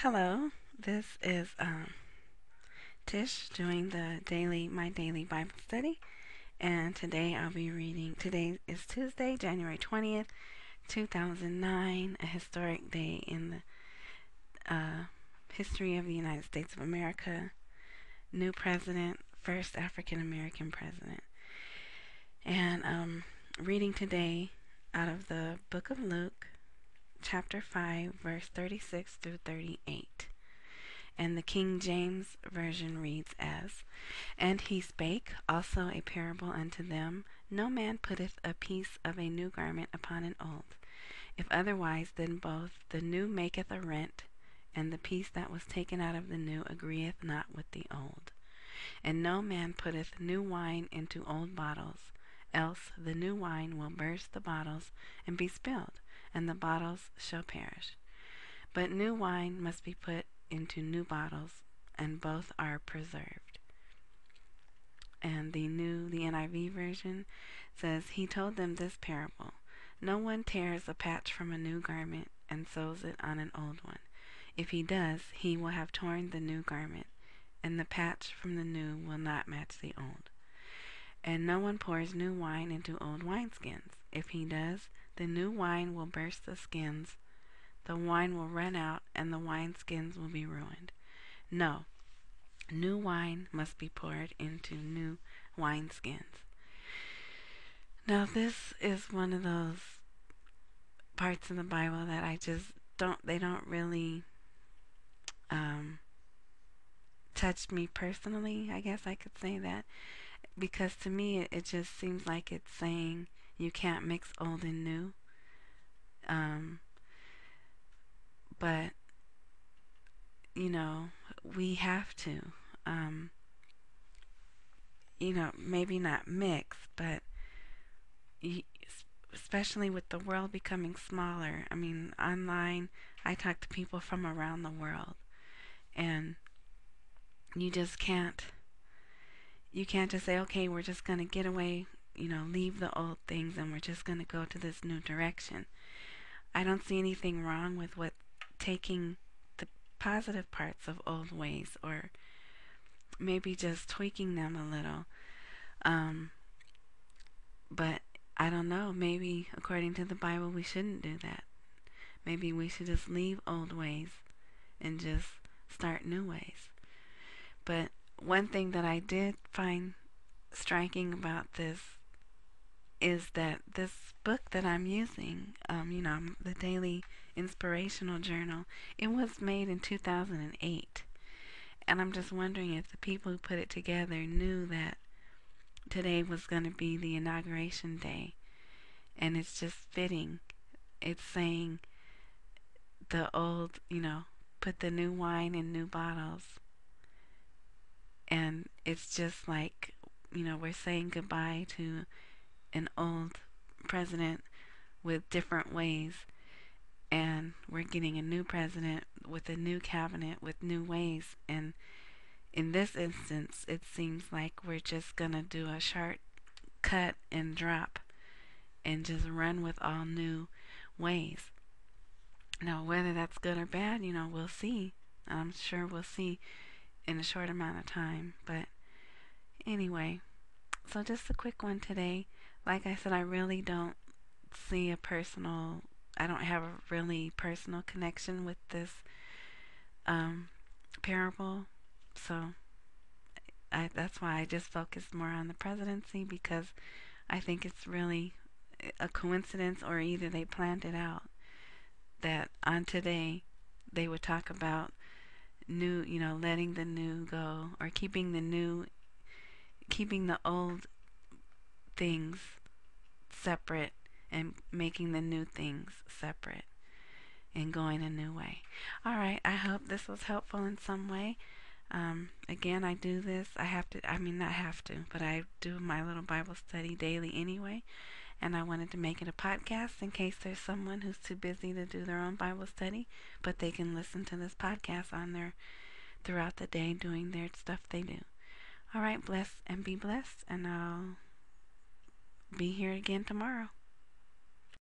Hello, this is Tish doing my daily Bible study, and today I'll be reading. Today is Tuesday, January 20th, 2009, a historic day in the history of the United States of America. New president, first African American president, and reading today out of the book of Luke, chapter 5, verse 36 through 38. And the King James Version reads as, And he spake also a parable unto them, No man putteth a piece of a new garment upon an old. If otherwise, then both the new maketh a rent, and the piece that was taken out of the new agreeth not with the old. And no man putteth new wine into old bottles, else the new wine will burst the bottles, and be spilled, and the bottles shall perish. But new wine must be put into new bottles, and both are preserved. And the NIV version says, He told them this parable. No one tears a patch from a new garment and sews it on an old one. If he does, he will have torn the new garment, and the patch from the new will not match the old. And no one pours new wine into old wineskins. If he does, the new wine will burst the skins, the wine will run out, and the wineskins will be ruined. No, new wine must be poured into new wineskins. Now, this is one of those parts of the Bible that they don't really touch me personally, I guess I could say that. Because to me, it just seems like it's saying you can't mix old and new. But we have to, maybe not mix, but especially with the world becoming smaller. I mean, online, I talk to people from around the world, and you can't just say, okay, we're just going to get away, leave the old things, and we're just going to go to this new direction. I don't see anything wrong with taking the positive parts of old ways, or maybe just tweaking them a little. But I don't know, maybe according to the Bible we shouldn't do that. Maybe we should just leave old ways and just start new ways. But one thing that I did find striking about this is that this book that I'm using, the Daily Inspirational Journal, it was made in 2008. And I'm just wondering if the people who put it together knew that today was going to be the inauguration day. And it's just fitting. It's saying the old, put the new wine in new bottles. And it's just like, we're saying goodbye to an old president with different ways, and we're getting a new president with a new cabinet with new ways. And in this instance, it seems like we're just gonna do a short cut and drop and just run with all new ways. Now, whether that's good or bad, we'll see. I'm sure we'll see in a short amount of time. But anyway, so just a quick one today. Like I said, I really don't I don't have a really personal connection with this parable. So that's why I just focus more on the presidency, because I think it's really a coincidence, or either they planned it out, that on today they would talk about new, letting the new go, or keeping the old things separate and making the new things separate and going a new way. Alright, I hope this was helpful in some way. Again, I do this. Not have to, but I do my little Bible study daily anyway. And I wanted to make it a podcast in case there's someone who's too busy to do their own Bible study, but they can listen to this podcast throughout the day doing their stuff they do. Alright, bless and be blessed, and I'll be here again tomorrow.